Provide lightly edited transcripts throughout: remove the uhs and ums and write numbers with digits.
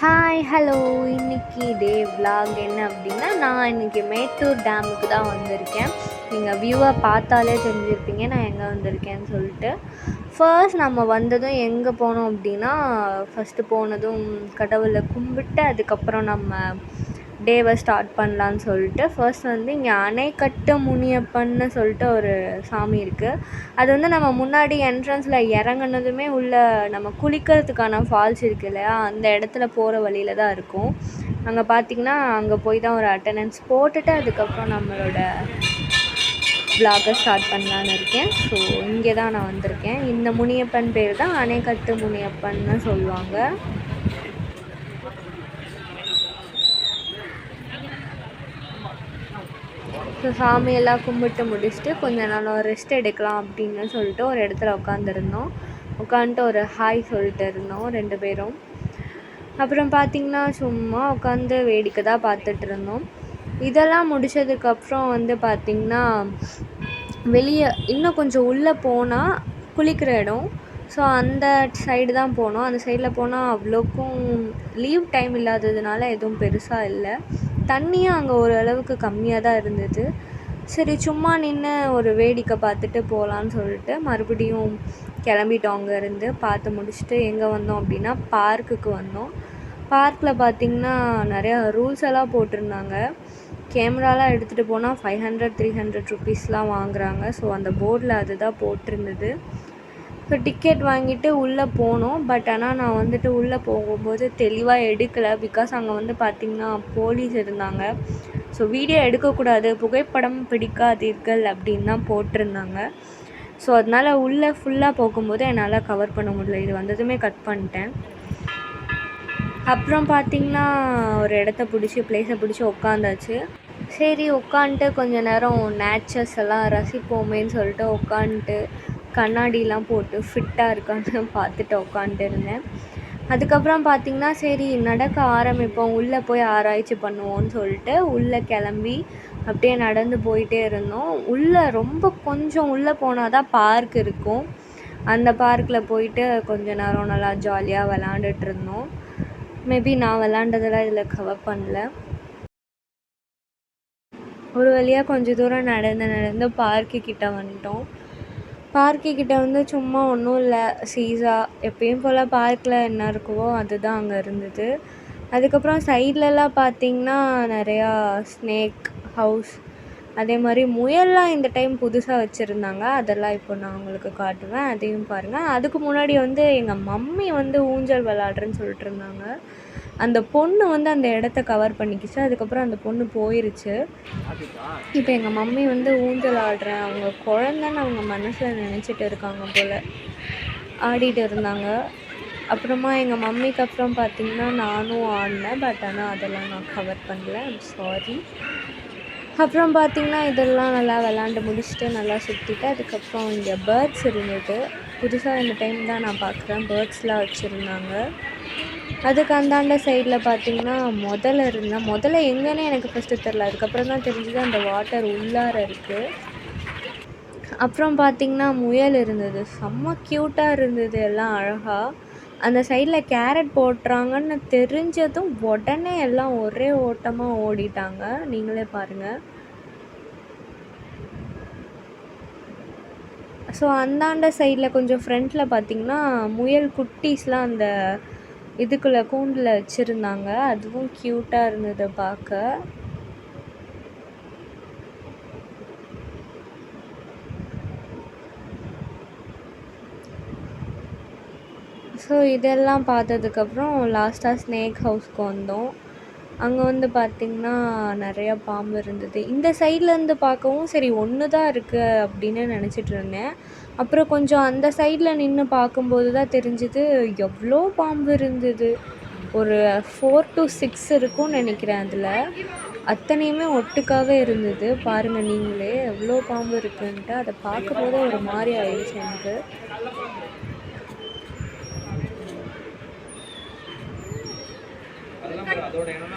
Hi hello. இன்றைக்கி டே vlog என்ன அப்படின்னா, நான் இன்றைக்கி மேட்டூர் டேமுக்கு தான் வந்திருக்கேன். நீங்கள் வியூவை பார்த்தாலே தெரிஞ்சிருப்பீங்க நான் எங்கே வந்திருக்கேன்னு சொல்லிட்டு. ஃபர்ஸ்ட் நம்ம வந்ததும் எங்கே போனோம் அப்படின்னா, ஃபஸ்ட்டு போனதும் கடவுளை கும்பிட்டு அதுக்கப்புறம் நம்ம டேவை ஸ்டார்ட் பண்ணலான்னு சொல்லிட்டு ஃபர்ஸ்ட் வந்து இங்கே அணைக்கட்டு முனியப்பன்னு சொல்லிட்டு ஒரு சாமி இருக்குது. அது வந்து நம்ம முன்னாடி என்ட்ரன்ஸில் இறங்குனதுமே உள்ள நம்ம குளிக்கிறதுக்கான ஃபால்ஸ் இருக்குது இல்லையா, அந்த இடத்துல போகிற வழியில் தான் இருக்கும். அங்கே பார்த்திங்கன்னா அங்கே போய் தான் ஒரு அட்டண்டன்ஸ் போட்டுட்டு அதுக்கப்புறம் நம்மளோட விலாகை ஸ்டார்ட் பண்ணலான்னு இருக்கேன். ஸோ இங்கே தான் நான் வந்திருக்கேன். இந்த முனியப்பன் பேர் தான் அணைக்கட்டு முனியப்பன்னு சொல்லுவாங்க. ஸோ சாமியெல்லாம் கும்பிட்டு முடிச்சுட்டு கொஞ்ச நேரம் ரெஸ்ட் எடுக்கலாம் அப்படின்னு சொல்லிட்டு ஒரு இடத்துல உட்காந்துருந்தோம். உட்காந்துட்டு ஒரு ஹாய் சொல்லிட்டு இருந்தோம் 2 பேரும். அப்புறம் பார்த்திங்கன்னா சும்மா உட்காந்து வேடிக்கை தான் பார்த்துட்டு இருந்தோம். இதெல்லாம் முடித்ததுக்கப்புறம் வந்து பார்த்திங்கன்னா வெளியே இன்னும் கொஞ்சம் உள்ளே போனால் குளிக்கிற இடம். ஸோ அந்த சைடு தான் போனோம். அந்த சைடில் போனால் அவ்வளோக்கும் லீவ் டைம் இல்லாததுனால எதுவும் பெருசாக இல்லை. தண்ணியும் அங்கே ஓரளவுக்கு கம்மியாக தான் இருந்தது. சரி சும்மா நின்று ஒரு வேடிக்கை பார்த்துட்டு போகலான்னு சொல்லிட்டு மறுபடியும் கிளம்பிட்டோம். அங்கேருந்து பார்த்து முடிச்சுட்டு எங்கே வந்தோம் அப்படின்னா பார்க்குக்கு வந்தோம். பார்க்கில் பார்த்திங்கன்னா நிறையா ரூல்ஸ் எல்லாம் போட்டிருந்தாங்க. கேமராலாம் எடுத்துகிட்டு போனால் 500-300 ருபீஸ்லாம் வாங்குகிறாங்க. ஸோ அந்த போர்டில் அதுதான் போட்டிருந்தது. ஸோ டிக்கெட் வாங்கிட்டு உள்ளே போனோம். பட் ஆனால் நான் வந்துட்டு உள்ளே போகும்போது தெளிவாக எடுக்கலை. பிகாஸ் அங்கே வந்து பார்த்திங்கன்னா போலீஸ் இருந்தாங்க. ஸோ வீடியோ எடுக்கக்கூடாது, புகைப்படம் பிடிக்காதீர்கள் அப்படின்னு தான் போட்டிருந்தாங்க. ஸோ அதனால் உள்ளே ஃபுல்லாக போகும்போது என்னால் கவர் பண்ண முடியல. இது வந்ததுமே கட் பண்ணிட்டேன். அப்புறம் பார்த்திங்கன்னா ஒரு இடத்த பிளேஸை பிடிச்சி உட்காந்தாச்சு. சரி உட்காந்துட்டு கொஞ்சம் நேரம் நேச்சர்ஸ் எல்லாம் ரசிப்போமேன்னு சொல்லிட்டு உட்காந்துட்டு கண்ணாடிலாம் போட்டு ஃபிட்டாக இருக்கான்னு பார்த்துட்டு உட்காந்துட்டு இருந்தேன். அதுக்கப்புறம் பார்த்திங்கன்னா சரி நடக்க ஆரம்பிப்போம், உள்ளே போய் ஆராய்ச்சி பண்ணுவோன்னு சொல்லிட்டு உள்ளே கிளம்பி அப்படியே நடந்து போயிட்டே இருந்தோம். உள்ளே ரொம்ப கொஞ்சம் உள்ளே போனால் தான் பார்க் இருக்கும். அந்த பார்க்கில் போயிட்டு கொஞ்ச நேரம் நல்லா ஜாலியாக விளாண்டுட்டு இருந்தோம். மேபி நான் விளாண்டதெல்லாம் இதில் கவர் பண்ணல. ஒரு வழியாக கொஞ்சம் தூரம் நடந்து பார்க்குக்கிட்ட வந்துட்டோம். பார்க்குக்கிட்ட வந்து சும்மா ஒன்றும் இல்லை, சீஸா எப்பயும் போல் பார்க்கில் என்ன இருக்குவோ அதுதான் அங்கே இருந்தது. அதுக்கப்புறம் சைட்லலாம் பார்த்திங்கன்னா நிறையா ஸ்னேக் ஹவுஸ், அதே மாதிரி முயல்லாம் இந்த டைம் புதுசாக வச்சுருந்தாங்க. அதெல்லாம் இப்போ நான் உங்களுக்கு காட்டுவேன், அதையும் பாருங்கள். அதுக்கு முன்னாடி வந்து எங்கள் மம்மி வந்து ஊஞ்சல் விளாட்றேன்னு சொல்லிட்டு இருந்தாங்க. அந்த பொண்ணு வந்து அந்த இடத்த கவர் பண்ணிக்கிச்சு. அதுக்கப்புறம் அந்த பொண்ணு போயிருச்சு. இப்போ எங்கள் மம்மி வந்து ஊஞ்சல் ஆடுறேன், அவங்க குழந்தைன்னு அவங்க மனசில் நினச்சிட்டு இருக்காங்க போல், ஆடிட்டு இருந்தாங்க. அப்புறமா எங்கள் மம்மிக்கு அப்புறம் பார்த்திங்கன்னா நானும் ஆடினேன். பட் ஆனால் அதெல்லாம் நான் கவர் பண்ணல, ஐம் சாரி. அப்புறம் பார்த்திங்கன்னா இதெல்லாம் நல்லா விளாண்டு முடிச்சுட்டு நல்லா சுற்றிட்டு அதுக்கப்புறம் இங்கே பேர்ட்ஸ் இருந்தது. புதுசாக இந்த டைம் தான் நான் பார்க்குறேன், பேர்ட்ஸ்லாம் வச்சுருந்தாங்க. அதுக்கு அந்தாண்ட சைடில் பார்த்திங்கன்னா முதல்ல எங்கேன்னு எனக்கு ஃபஸ்ட்டு தெரில. அதுக்கப்புறம் தான் தெரிஞ்சது அந்த வாட்டர் உள்ளார இருக்குது. அப்புறம் பார்த்திங்கன்னா முயல் இருந்தது, செம்ம க்யூட்டாக இருந்தது, எல்லாம் அழகாக. அந்த சைடில் கேரட் போட்டுறாங்கன்னு தெரிஞ்சதும் உடனே எல்லாம் ஒரே ஓட்டமாக ஓடிட்டாங்க. நீங்களே பாருங்கள். ஸோ அந்தாண்ட சைடில் கொஞ்சம் ஃப்ரண்ட்டில் பார்த்திங்கன்னா முயல் குட்டீஸ்லாம் அந்த இதுக்குள்ளே கூண்டில் வச்சுருந்தாங்க. அதுவும் க்யூட்டாக இருந்தது பார்க்க. ஸோ இதெல்லாம் பார்த்ததுக்கப்புறம் லாஸ்ட்டாக ஸ்னேக் ஹவுஸ்க்கு வந்தோம். அங்கே வந்து பார்த்திங்கன்னா நிறையா பாம்பு இருந்தது. இந்த சைட்லேருந்து பார்க்கவும் சரி ஒன்று தான் இருக்குது அப்படின்னு நினச்சிட்டு இருந்தேன். அப்புறம் கொஞ்சம் அந்த சைடில் நின்று பார்க்கும்போது தான் தெரிஞ்சுது எவ்வளோ பாம்பு இருந்தது. ஒரு 4 to 6 இருக்கும்னு நினைக்கிறேன். அதில் அத்தனையுமே ஒட்டுக்காகவே இருந்தது. பாருங்கள் நீங்களே எவ்வளோ பாம்பு இருக்குன்ட்டு. அதை பார்க்கும்போது ஒரு மாதிரி ஆயிடுச்சு எனக்கு.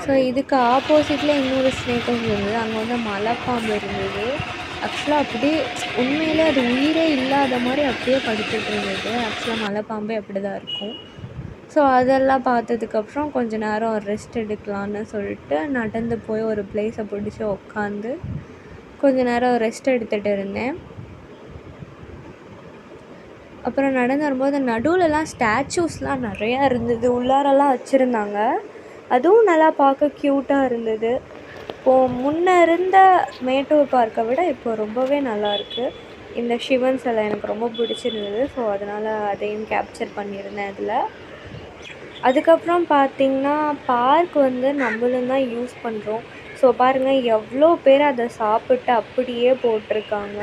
ஸோ இதுக்கு ஆப்போசிட்டில் இன்னொரு ஸ்னேக் ஹவுஸ் இருந்தது. அங்கே வந்து மலைப்பாம்பு இருந்தது. ஆக்சுவலாக அப்படியே உண்மையிலே அது உயிரே இல்லாத மாதிரி அப்படியே படுத்துட்டு இருந்தது. ஆக்சுவலாக மலைப்பாம்பே அப்படி தான் இருக்கும். ஸோ அதெல்லாம் பார்த்ததுக்கப்புறம் கொஞ்ச நேரம் ரெஸ்ட் எடுக்கலான்னு சொல்லிட்டு நடந்து போய் ஒரு பிளேஸை பிடிச்சி உட்காந்து கொஞ்ச நேரம் ரெஸ்ட் எடுத்துகிட்டு இருந்தேன். அப்புறம் நடந்து வரும்போது நடுவுலலாம் ஸ்டாச்சூஸ்லாம் நிறையா இருந்தது, உள்ளாரெல்லாம் வச்சுருந்தாங்க. அதுவும் நல்லா பார்க்க க்யூட்டாக இருந்தது. இப்போது முன்ன இருந்த மேட்டூர் பார்க்கை விட இப்போ ரொம்பவே நல்லாயிருக்கு. இந்த சிவன் சிலை எனக்கு ரொம்ப பிடிச்சிருந்தது. ஸோ அதனால் அதையும் கேப்சர் பண்ணியிருந்தேன் அதில். அதுக்கப்புறம் பார்த்திங்கன்னா பார்க் வந்து நம்மளும் தான் யூஸ் பண்ணுறோம். ஸோ பாருங்கள் எவ்வளோ பேர் அதை சாப்பிட்டு அப்படியே போட்டிருக்காங்க.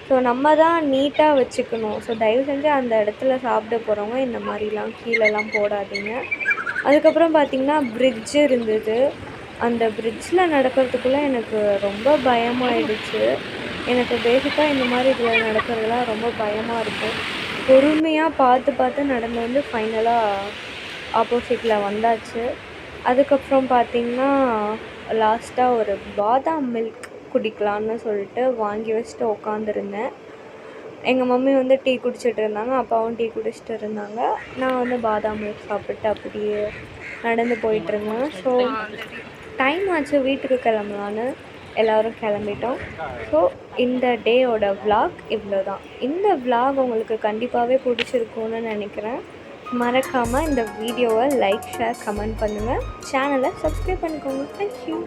ஸோ நம்ம தான் நீட்டாக வச்சுக்கணும். ஸோ தயவு செஞ்சு அந்த இடத்துல சாப்பிட போகிறவங்க இந்த மாதிரிலாம் கீழெல்லாம் போடாதீங்க. அதுக்கப்புறம் பார்த்திங்கன்னா பிரிட்ஜ் இருந்தது. அந்த பிரிட்ஜில் நடக்கிறதுக்குள்ளே எனக்கு ரொம்ப பயமாயிடுச்சு. எனக்கு பேசிக்காக இந்த மாதிரி இதில் நடக்கிறதுலாம் ரொம்ப பயமாக இருக்கும். பொறுமையாக பார்த்து நடந்து வந்து ஃபைனலாக ஆப்போசிட்டில் வந்தாச்சு. அதுக்கப்புறம் பார்த்திங்கன்னா லாஸ்ட்டாக ஒரு பாதாம் மில்க் குடிக்கலான்னு சொல்லிட்டு வாங்கி வச்சுட்டு உட்காந்துருந்தேன். எங்கள் மம்மி வந்து டீ குடிச்சிட்டு இருந்தாங்க, அப்பாவும் டீ குடிச்சிட்டு இருந்தாங்க. நான் வந்து பாதாம் மில்க் சாப்பிட்டு அப்படியே நடந்து போயிட்டுருந்தேன். ஸோ டைம் ஆச்சு, வீட்டுக்கு கிளம்பலான்னு எல்லோரும் கிளம்பிட்டோம். ஸோ இந்த டேயோட விலாக் இவ்வளோ தான். இந்த விலாக் உங்களுக்கு கண்டிப்பாகவே பிடிச்சிருக்கும்னு நினைக்கிறேன். மறக்காமல் இந்த வீடியோவை லைக், ஷேர், கமெண்ட் பண்ணுங்கள். சேனலை சப்ஸ்கிரைப் பண்ணிக்கோங்க. தேங்க்யூ.